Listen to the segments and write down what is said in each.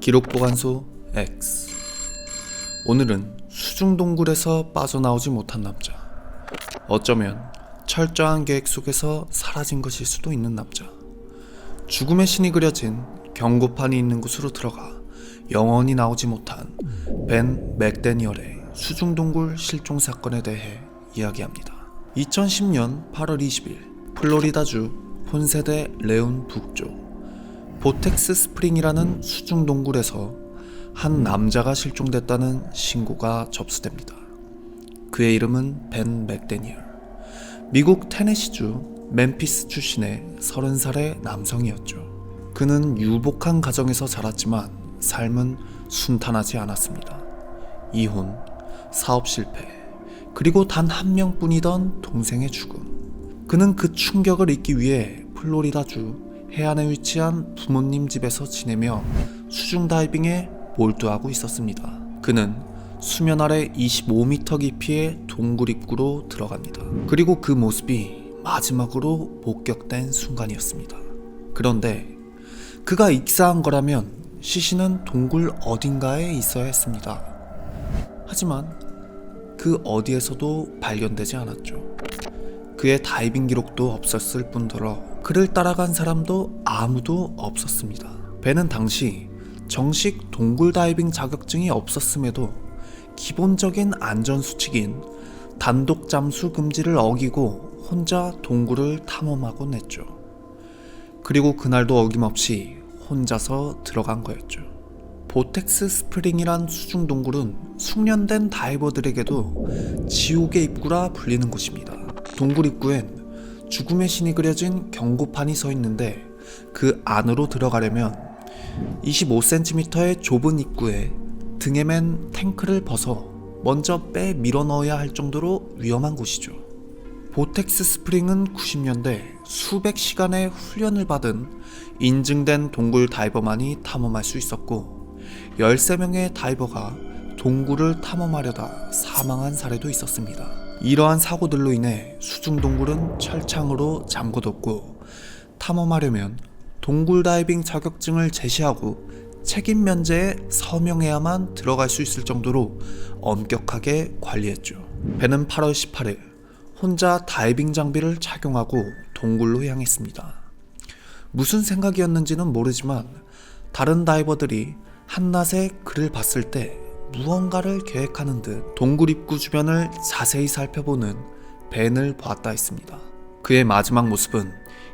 기록보관소 X. 오늘은 수중동굴에서 빠져나오지 못한 남자, 어쩌면 철저한 계획 속에서 사라진 것일 수도 있는 남자, 죽음의 신이 그려진 경고판이 있는 곳으로 들어가 영원히 나오지 못한 벤 맥데니얼의 수중동굴 실종 사건에 대해 이야기합니다. 2010년 8월 20일 플로리다주 폰세데 레온 북쪽 보텍스 스프링이라는 수중동굴에서 한 남자가 실종됐다는 신고가 접수됩니다. 그의 이름은 벤 맥데니얼. 미국 테네시주 멤피스 출신의 30살의 남성이었죠. 그는 유복한 가정에서 자랐지만 삶은 순탄하지 않았습니다. 이혼, 사업 실패, 그리고 단 한 명뿐이던 동생의 죽음. 그는 그 충격을 잊기 위해 플로리다주 해안에 위치한 부모님 집에서 지내며 수중 다이빙에 몰두하고 있었습니다. 그는 수면 아래 25m 깊이의 동굴 입구로 들어갑니다. 그리고 그 모습이 마지막으로 목격된 순간이었습니다. 그런데 그가 익사한 거라면 시신은 동굴 어딘가에 있어야 했습니다. 하지만 그 어디에서도 발견되지 않았죠. 그의 다이빙 기록도 없었을 뿐더러 그를 따라간 사람도 아무도 없었습니다. 벤은 당시 정식 동굴 다이빙 자격증이 없었음에도 기본적인 안전수칙인 단독 잠수 금지를 어기고 혼자 동굴을 탐험하곤 했죠. 그리고 그날도 어김없이 혼자서 들어간 거였죠. 보텍스 스프링이란 수중 동굴은 숙련된 다이버들에게도 지옥의 입구라 불리는 곳입니다. 동굴 입구엔 죽음의 신이 그려진 경고판이 서 있는데 그 안으로 들어가려면 25cm의 좁은 입구에 등에 맨 탱크를 벗어 먼저 빼 밀어 넣어야 할 정도로 위험한 곳이죠. 보텍스 스프링은 90년대 수백 시간의 훈련을 받은 인증된 동굴 다이버만이 탐험할 수 있었고 13명의 다이버가 동굴을 탐험하려다 사망한 사례도 있었습니다. 이러한 사고들로 인해 수중동굴은 철창으로 잠궈뒀고 탐험하려면 동굴 다이빙 자격증을 제시하고 책임 면제에 서명해야만 들어갈 수 있을 정도로 엄격하게 관리했죠. 벤은 8월 18일 혼자 다이빙 장비를 착용하고 동굴로 향했습니다. 무슨 생각이었는지는 모르지만 다른 다이버들이 한낮에 그를 봤을 때 무언가를 계획하는 듯 동굴 입구 주변을 자세히 살펴보는 벤을 보았다 했습니다. 그의 마지막 모습은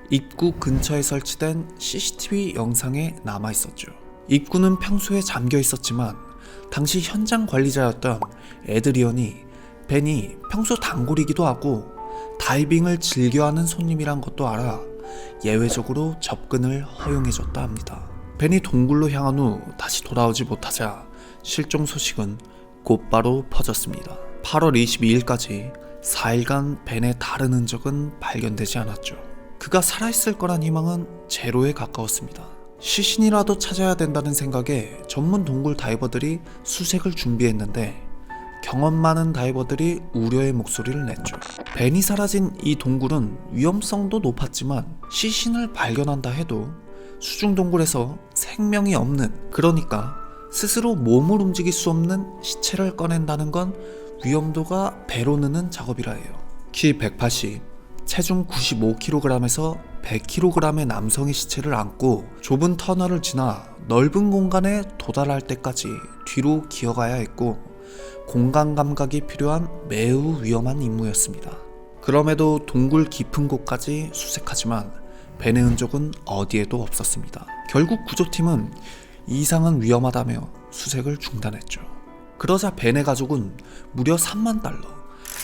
입구 근처에 설치된 CCTV 영상에 남아 있었죠. 입구는 평소에 잠겨 있었지만 당시 현장 관리자였던 에드리언이 벤이 평소 단골이기도 하고 다이빙을 즐겨하는 손님이란 것도 알아 예외적으로 접근을 허용해줬다 합니다. 벤이 동굴로 향한 후 다시 돌아오지 못하자 실종 소식은 곧바로 퍼졌습니다. 8월 22일까지 4일간 벤의 다른 흔적은 발견되지 않았죠. 그가 살아있을 거란 희망은 제로에 가까웠습니다. 시신이라도 찾아야 된다는 생각에 전문 동굴 다이버들이 수색을 준비했는데 경험 많은 다이버들이 우려의 목소리를 냈죠. 벤이 사라진 이 동굴은 위험성도 높았지만 시신을 발견한다 해도 수중동굴에서 생명이 없는, 그러니까 스스로 몸을 움직일 수 없는 시체를 꺼낸다는 건 위험도가 배로 느는 작업이라 해요. 키 180, 체중 95kg에서 100kg의 남성의 시체를 안고 좁은 터널을 지나 넓은 공간에 도달할 때까지 뒤로 기어가야 했고 공간 감각이 필요한 매우 위험한 임무였습니다. 그럼에도 동굴 깊은 곳까지 수색하지만 벤의 흔적은 어디에도 없었습니다. 결국 구조팀은 이상은 위험하다며 수색을 중단했죠. 그러자 벤의 가족은 무려 3만 달러,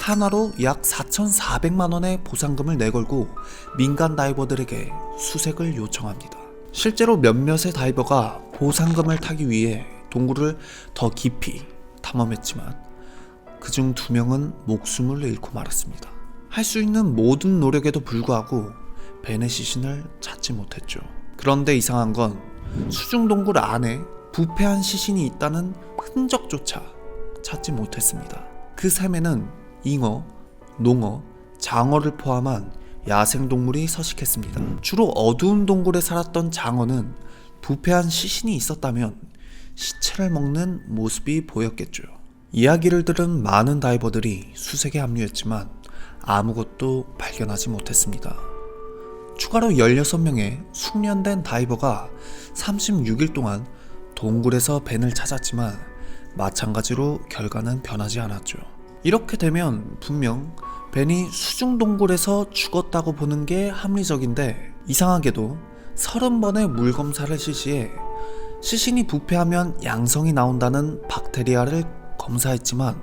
하나로 약 4,400만 원의 보상금을 내걸고 민간 다이버들에게 수색을 요청합니다. 실제로 몇몇의 다이버가 보상금을 타기 위해 동굴을 더 깊이 탐험했지만 그중 2명은 목숨을 잃고 말았습니다. 할 수 있는 모든 노력에도 불구하고 벤의 시신을 찾지 못했죠. 그런데 이상한 건 수중동굴 안에 부패한 시신이 있다는 흔적조차 찾지 못했습니다. 그 샘에는 잉어, 농어, 장어를 포함한 야생동물이 서식했습니다. 주로 어두운 동굴에 살았던 장어는 부패한 시신이 있었다면 시체를 먹는 모습이 보였겠죠. 이야기를 들은 많은 다이버들이 수색에 합류했지만 아무것도 발견하지 못했습니다. 추가로 16명의 숙련된 다이버가 36일 동안 동굴에서 벤을 찾았지만 마찬가지로 결과는 변하지 않았죠. 이렇게 되면 분명 벤이 수중 동굴에서 죽었다고 보는 게 합리적인데, 이상하게도 30번의 물 검사를 실시해 시신이 부패하면 양성이 나온다는 박테리아를 검사했지만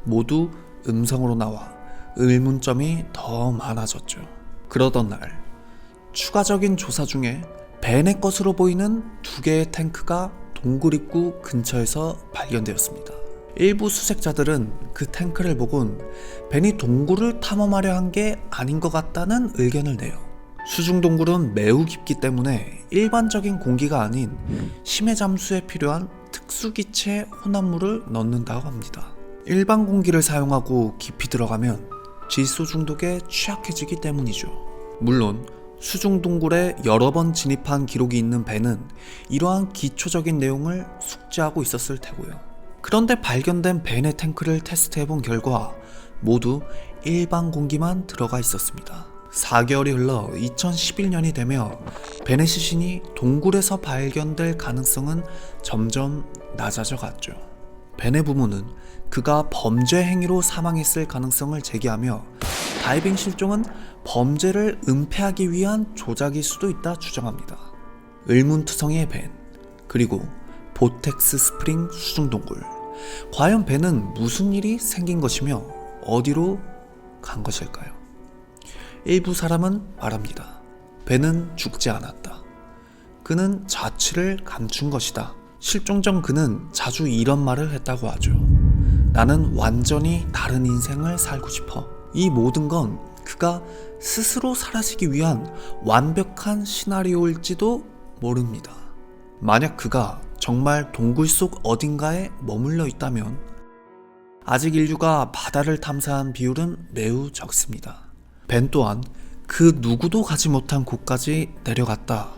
모두 음성으로 나와 의문점이 더 많아졌죠. 그러던 날 추가적인 조사 중에 벤의 것으로 보이는 2개의 탱크가 동굴 입구 근처에서 발견되었습니다. 일부 수색자들은 그 탱크를 보곤 벤이 동굴을 탐험하려 한 게 아닌 것 같다는 의견을 내요. 수중 동굴은 매우 깊기 때문에 일반적인 공기가 아닌 심해 잠수에 필요한 특수기체 혼합물을 넣는다고 합니다. 일반 공기를 사용하고 깊이 들어가면 질소 중독에 취약해지기 때문이죠. 물론 수중 동굴에 여러 번 진입한 기록이 있는 벤은 이러한 기초적인 내용을 숙지하고 있었을 테고요. 그런데 발견된 벤의 탱크를 테스트해본 결과 모두 일반 공기만 들어가 있었습니다. 4개월이 흘러 2011년이 되며 벤의 시신이 동굴에서 발견될 가능성은 점점 낮아져 갔죠. 벤의 부모는 그가 범죄 행위로 사망했을 가능성을 제기하며 다이빙 실종은 범죄를 은폐하기 위한 조작일 수도 있다 주장합니다. 의문투성이의 벤, 그리고 보텍스 스프링 수중 동굴. 과연 벤은 무슨 일이 생긴 것이며 어디로 간 것일까요? 일부 사람은 말합니다. 벤은 죽지 않았다. 그는 자취를 감춘 것이다. 실종 전 그는 자주 이런 말을 했다고 하죠. 나는 완전히 다른 인생을 살고 싶어. 이 모든 건 그가 스스로 사라지기 위한 완벽한 시나리오일지도 모릅니다. 만약 그가 정말 동굴 속 어딘가에 머물러 있다면 아직 인류가 바다를 탐사한 비율은 매우 적습니다. 벤 또한 그 누구도 가지 못한 곳까지 내려갔다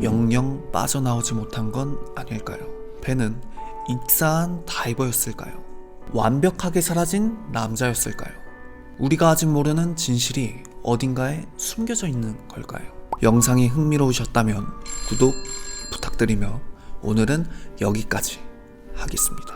영영 빠져나오지 못한 건 아닐까요? 벤은 익사한 다이버였을까요? 완벽하게 사라진 남자였을까요? 우리가 아직 모르는 진실이 어딘가에 숨겨져 있는 걸까요? 영상이 흥미로우셨다면 구독 부탁드리며 오늘은 여기까지 하겠습니다.